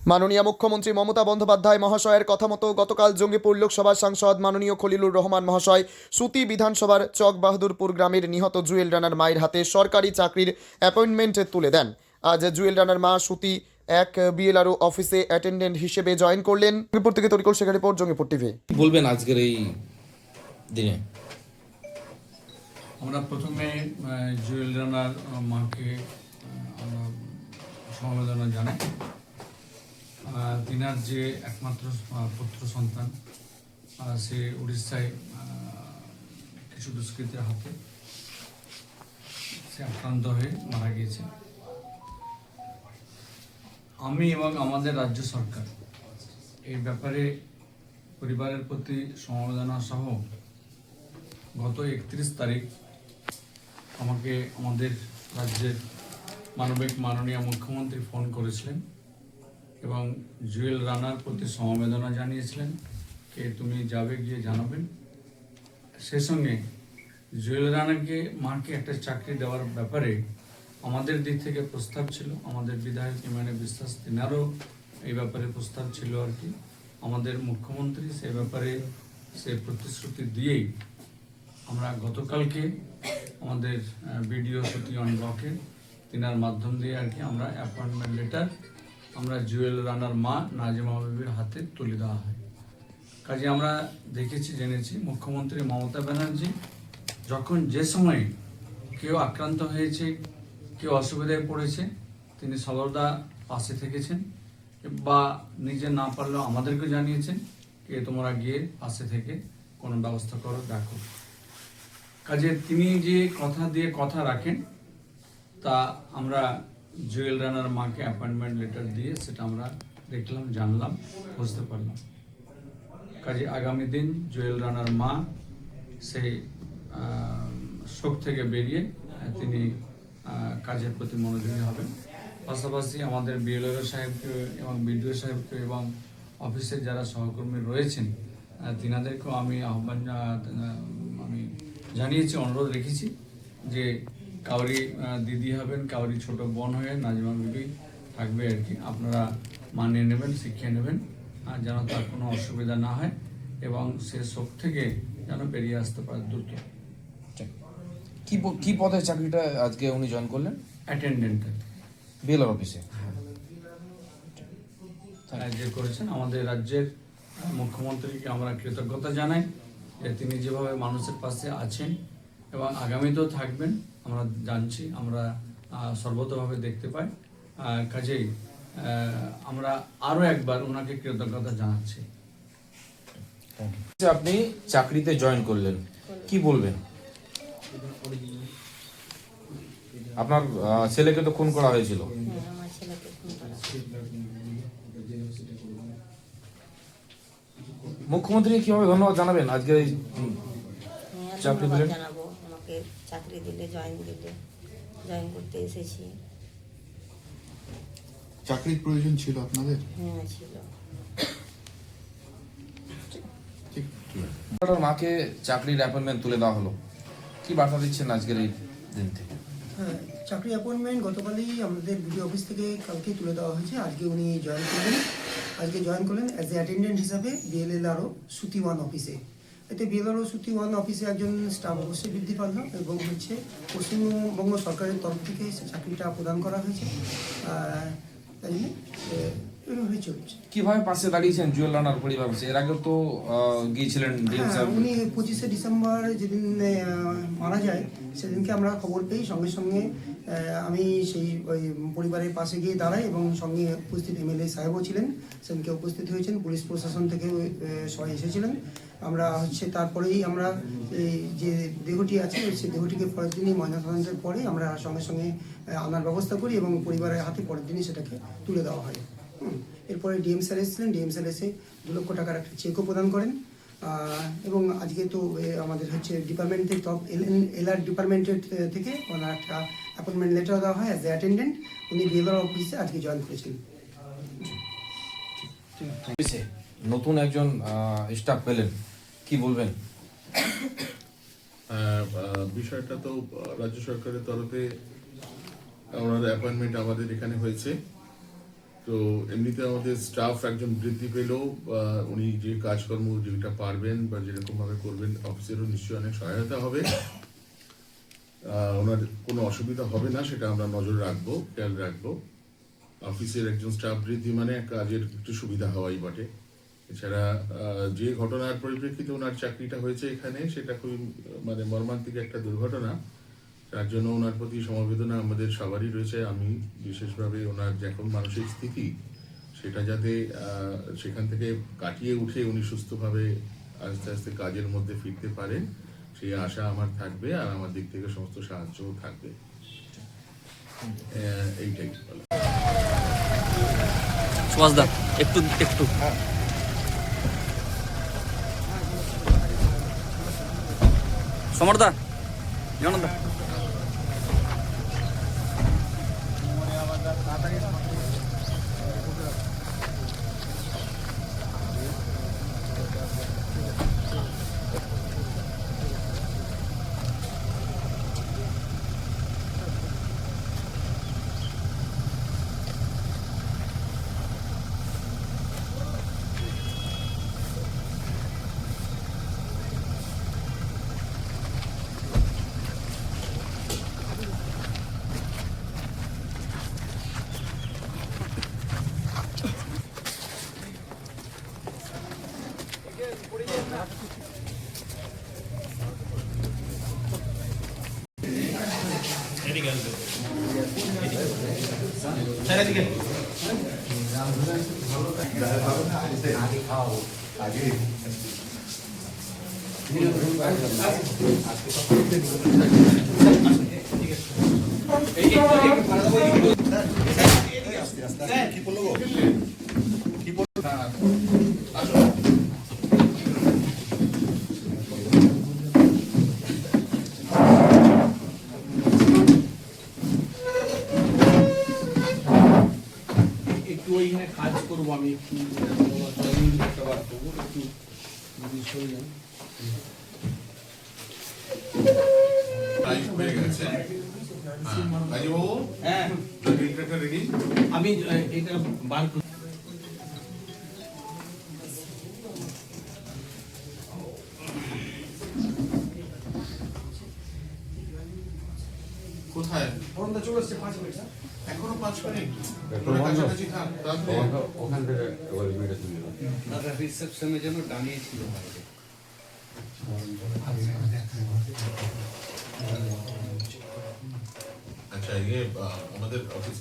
মাননীয় মুখ্যমন্ত্রী মমতা বন্দ্যোপাধ্যায় মহাশয়ের কথা মতো গতকাল জঙ্গিপুর লোকসভার সাংসদ মাননীয় খলিলুর রহমান মহাশয় সুতি বিধানসভার চক বাহাদুরপুর গ্রামের নিহত জুয়েল রানার মায়ের হাতে সরকারি চাকরির অ্যাপয়েন্টমেন্ট তুলে দেন। আজ জুয়েল রানার মা সুতি এক বিএলআরও অফিসে অ্যাটেন্ডেন্ট হিসেবে জয়েন করলেন। জঙ্গিপুর থেকে তরিকুল শেখের রিপোর্ট, জঙ্গিপুর টিভি। বলবেন আজকের এই দিনে? আমরা প্রথমে জুয়েল রানার মাকে আমরা সমবেদনা জানাই। তিনার যে একমাত্র পুত্র সন্তান, সে উড়িষ্যায় কিছু দুষ্কৃতীর হাতে সে আক্রান্ত হয়ে মারা গিয়েছে। আমি এবং আমাদের রাজ্য সরকার এই ব্যাপারে পরিবারের প্রতি সমবেদনা সহ গত 31 তারিখ আমাকে আমাদের রাজ্যের মাননীয় মুখ্যমন্ত্রী ফোন করেছিলেন এবং জুয়েল রানার প্রতি সমবেদনা জানিয়েছিলেন যে তুমি যাবে, গিয়ে জানাবেন। সেই সঙ্গে জুয়েল রানাকে মাকে একটা চাকরি দেওয়ার ব্যাপারে আমাদের দিক থেকে প্রস্তাব ছিল। আমাদের বিধায়ক ইমানে বিশ্বাস তিনারও এই ব্যাপারে প্রস্তাব ছিল আর কি। আমাদের মুখ্যমন্ত্রী সেই ব্যাপারে সে প্রতিশ্রুতি দিয়েই আমরা গতকালকে আমাদের বিডিও সুতি অন ব্লকে তিনার মাধ্যম দিয়ে আর কি আমরা অ্যাপয়েন্টমেন্ট লেটার আমরা জুয়েল রানার মা নাজিমা বিবির হাতে তুলে দেওয়া হয়। কাজে আমরা দেখেছি, জেনেছি মুখ্যমন্ত্রী মমতা ব্যানার্জি যখন যে সময় কেউ আক্রান্ত হয়েছে, কেউ অসুবিধায় পড়েছে, তিনি সর্বদা পাশে থেকেছেন বা নিজে না পারলেও আমাদেরকে জানিয়েছেন যে তোমরা গিয়ে পাশে থেকে কোনো ব্যবস্থা করো, দেখো। কাজে তিনি যে কথা দিয়ে কথা রাখেন, তা আমরা জুয়েল রানার মাকে অ্যাপয়েন্টমেন্ট লেটার দিয়ে সেটা আমরা দেখলাম, জানলাম, বুঝতে পারলাম। কাজে আগামী দিন জুয়েল রানার মা সেই শোক থেকে বেরিয়ে তিনি কাজের প্রতি মনোযোগী হবেন। পাশাপাশি আমাদের বিএলআরও সাহেবকে এবং বিডিও সাহেবকে এবং অফিসের যারা সহকর্মী রয়েছেন তিনাদেরকেও আমি আমি জানিয়েছি, অনুরোধ রেখেছি যে কাউরি দিদি হবেন, কাউরি ছোট বোন হয়ে নাজিমা বিবি থাকবে আর কি। আপনারা মানিয়ে নেবেন, শিখিয়ে নেবেন, যেন তার কোনো অসুবিধা না হয় এবং সে শোক থেকে যেন বেরিয়ে আসতে পারে দ্রুত। কি পদে চাকরিটা আজকে উনি জয়েন করলেন? অ্যাটেন্ডেন্ট বিএলআর অফিসে যে করেছেন। আমাদের রাজ্যের মুখ্যমন্ত্রীকে আমরা কৃতজ্ঞতা জানাই যে তিনি যেভাবে মানুষের পাশে আছেন এবং আগামীতেও থাকবেন আমরা জানছি, আমরা সর্বতভাবে দেখতে পাই। কাজেই আমরা আরও একবার ওনাকে কৃতজ্ঞতা জানাচ্ছি। আপনি চাকরিতে জয়েন করলেন, কি বলবেন? আপনার ছেলেকে তো খুন করা হয়েছিল। মুখ্যমন্ত্রী কিভাবে ধন্যবাদ জানাবেন আজকে এই চাকরি পেলেন? জানাবো, আমাকে চাকরি দিলে, জয়েন করতে এসেছি। চাকরির প্রয়োজন ছিল আপনাদের? হ্যাঁ, ছিল। মাকে চাকরির অ্যাপয়েন্টমেন্ট তুলে দেওয়া হলো, কি বার্তা দিচ্ছেন আজকের এই দিন থেকে? হ্যাঁ, চাকরি অ্যাপয়েন্টমেন্ট গতকালই আমাদের বিডিও অফিস থেকে কালকেই তুলে দেওয়া হয়েছে। আজকে উনি জয়েন করলেন অ্যাজ এ অ্যাটেন্ডেন্ট হিসাবে বিএলআরও সুতি 1 অফিসে। এতে বিএলআরও সুতি 1 অফিসে একজন স্টাফ অবশ্যই বৃদ্ধি পাল এবং পশ্চিমবঙ্গ সরকারের তরফ থেকে চাকরিটা প্রদান করা হয়েছে। তাই জন্য এভাবে চলছে। কিভাবে পাশে দাঁড়িয়েছেন জুয়েল রানার পরিবার? এর আগে তো গিয়েছিলেন উনি 25শে ডিসেম্বর যেদিন মারা যায় সেদিনকে আমরা খবর পেয়ে সঙ্গে সঙ্গে আমি সেই ওই পরিবারের পাশে গিয়ে দাঁড়াই এবং সঙ্গে উপস্থিত এমএলএ সাহেবও ছিলেন, সেদিনকে উপস্থিত হয়েছেন, পুলিশ প্রশাসন থেকে সবাই এসেছিলেন। আমরা তারপরেই আমরা এই যে দেহটি আছে সেই দেহটিকে পরের দিনই ময়নাতদন্তের পরে আমরা সঙ্গে সঙ্গে আনার ব্যবস্থা করি এবং পরিবারের হাতে পরের দিনই সেটাকে তুলে দেওয়া হয়। এরপরে ডিএম স্যার এসেছিলেন, ডিএম স্যার এসে 2 লক্ষ টাকার একটা চেকও প্রদান করেন এবং আজকে তো আমাদের ডিপার্টমেন্ট থেকে এলআর ডিপার্টমেন্টের থেকে ওনার একটা অ্যাপয়েন্টমেন্ট লেটার দেওয়া হয় অ্যাজ এ অ্যাটেন্ডেন্ট। উনি বিএলআর অফিসে আজকে জয়েন করেছেন। নতুন একজন স্টাফ পেলেন, কি বলবেন? বিষয়টা তো রাজ্য সরকারের তরফে ওনার অ্যাপয়েন্টমেন্ট আমাদের এখানে হয়েছে তো এমনিতে আমাদের স্টাফ একজন বৃদ্ধি পেলেও উনি যে কাজকর্ম যেটা পারবেন বা যেরকম ভাবে করবেন অফিসেরও নিশ্চয়ই অনেক সহায়তা হবে। ওনার কোনো অসুবিধা হবে না, সেটা আমরা নজর রাখবো, খেয়াল রাখবো। অফিসের একজন স্টাফ বৃদ্ধি মানে কাজের একটু সুবিধা হওয়াই বটে। এছাড়া যে ঘটনার পরিপ্রেক্ষিতে ওনার চাকরিটা হয়েছে এখানে, সেটা খুবই মানে মর্মান্তিক একটা দুর্ঘটনা। তার জন্য ওনার প্রতি সমবেদনা আমাদের সবারই রয়েছে। আমি বিশেষভাবে ওনার যে এখন মানসিক স্থিতি, সেটা যাতে সেখান থেকে কাটিয়ে উঠে উনি সুস্থভাবে আস্তে আস্তে কাজের মধ্যে ফিরতে পারেন, সেই আশা আমার থাকবে, আর আমার দিক থেকে সমস্ত সাহায্যও থাকবে। এইটাই বলা। সুভাষদা একটু একটু সমরদা জনদা একটু ওইখানে কাজ করবো আমি, একটু একটা বার করবো, একটু সরে যান। হয়ে গেছে। বাবু, হ্যাঁ রেডি। আমি এটা বার করি। কোথায়? চলে এসছে 5 মিনিট। এখনো 5 মিনিট। কাছাকাছি থাক, তারপরে ওখান থেকে দাদা রিসেপশনে যেন দাঁড়িয়েছিল বাইরে। আচ্ছা, ইয়ে আমাদের অফিস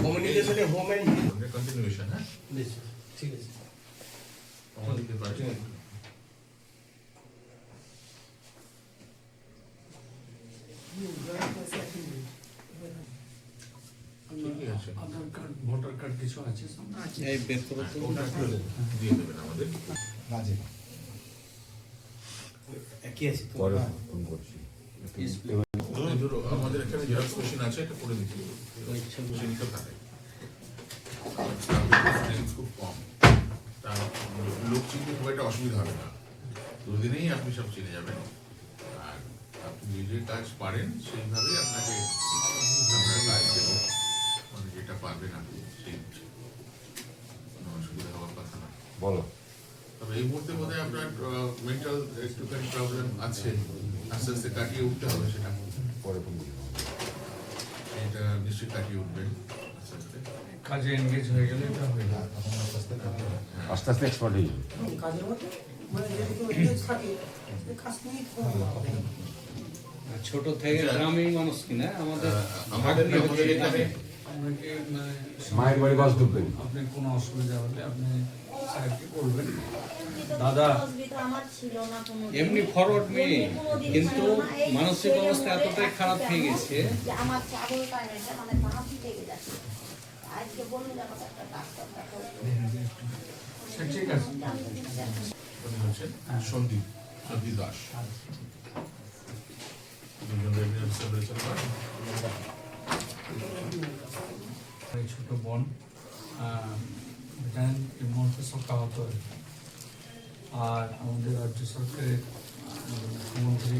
কমিউনিকেশনে হোম এন্ড কন্টিনিউশন। হ্যাঁ, ঠিক আছে। আমাদের দিতে পারি। ঠিকই আছে। আধার কার্ড ভোটার কার্ড কিছু আছে সামনে? এই বের করো তো। ওটা একটু দিয়ে দেবেন আমাদের। একই আছে তো। পরে ফোন করছি। ধরো, আমাদের এখানে জেরক্স মেশিন আছে, এটা করে দিচ্ছি। মেশিনটা থাকে, খুব কম, তা লোক চিনতে খুব একটা অসুবিধা হবে না। দুদিনেই আপনি সব চিনে যাবেন, আর আপনি নিজের কাজ পারেন সেইভাবেই আপনাকে আমরা কাজ দেবো, মানে যেটা পারবেন আপনি সেই কোনো অসুবিধা হওয়ার কথা না। বলো। তবে এই মুহূর্তে বোধহয় আপনার মেন্টাল একটুখানি প্রবলেম আছে, আস্তে আস্তে কাটিয়ে উঠতে হবে, সেটা পরে ফোন করছি। এটা নিশ্চয়ই কাটিয়ে উঠবেন আস্তে আস্তে। কাজে এনগেজ হয়ে গেলে এটা হয়ে যাবে। আস্তে আস্তে এক্সপার্ট হয়ে যাবে। কাজের মধ্যে মানে যদি কেউ engage থাকে, সে কাজ নিয়ে ছোট থেকে গ্রামীণ মানুষ কিনা আমাদের আমাদের এখানে আপনাকে মানে মায়ের বাড়ি বাস ঢুকবেন। আপনি কোনো অসুবিধা হলে আপনি সাহেবকে বলবেন। দাদা দাদা আমার ছিল না কোনো এমনি ফরওয়ার্ড মেয়ে, কিন্তু মানসিক অবস্থা এতটাই খারাপ হয়ে গেছে। যে আমার চাবলটা এটা মানে বাঁধ থেকে যাচ্ছে। আজকে বললো যে আমাকে একটা ডাক্তার দেখাও। সে ঠিক আছে। উনি হচ্ছেন সন্দীপ দাস, দুজন রেভিনিউ অফিসার রয়েছেন। এই ছোট বোন জানেন এই মুহূর্তে শোকাহত। আর আমাদের রাজ্য সরকারের মুখ্যমন্ত্রী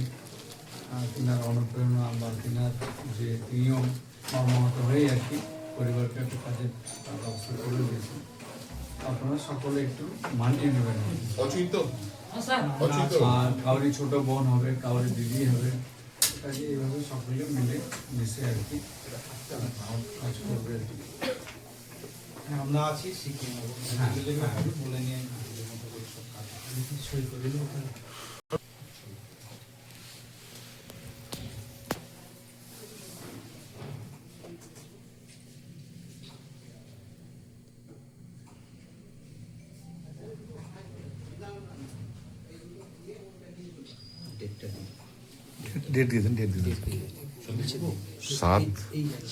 তিনার অনুপ্রেরণা বা তিনার যে নিয়ম মর্মাহত হয়ে আর কি পরিবারকে একটা কাজের ব্যবস্থা করে দিয়েছে। আপনারা সকলে একটু মানিয়ে নেবেন। অচিন্ত আর কাউরি ছোট বোন হবে, কাউরি দিদি হবে, কাজে এইভাবে সকলে মিলে মিশে আর কি কাজ করবে আর কি। আমরা আছি শিখে নেবো বলে নিয়ে সই করে দেবো।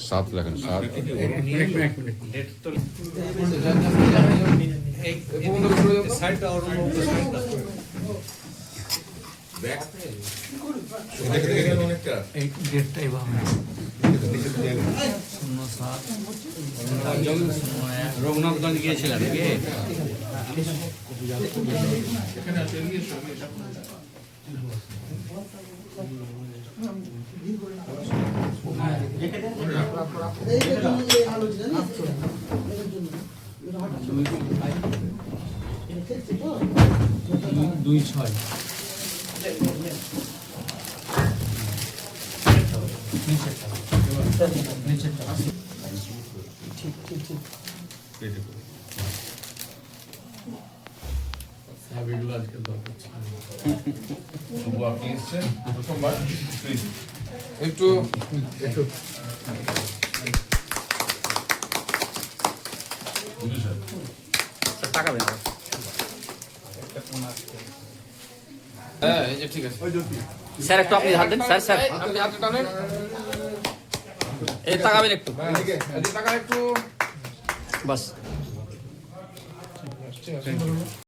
সাত লেখেন সাত অনেকটা এই ডেটটা এভাবে 07 রঘুনাথগঞ্জ গিয়েছিলেন নাকি? এখানে আছে দুই ছয় এগুলো আজকে দরকার ছিল। শুভ আপনি এসছেন প্রথমবার, প্লিজ একটু টাকা দেন। হ্যাঁ এই যে ঠিক আছে। স্যার একটু আপনি হাত দেন স্যার স্যার আপনি হাতে টানেন, এই তাকাবেন একটু এদিকে টাকা একটু বাস। ঠিক আছে।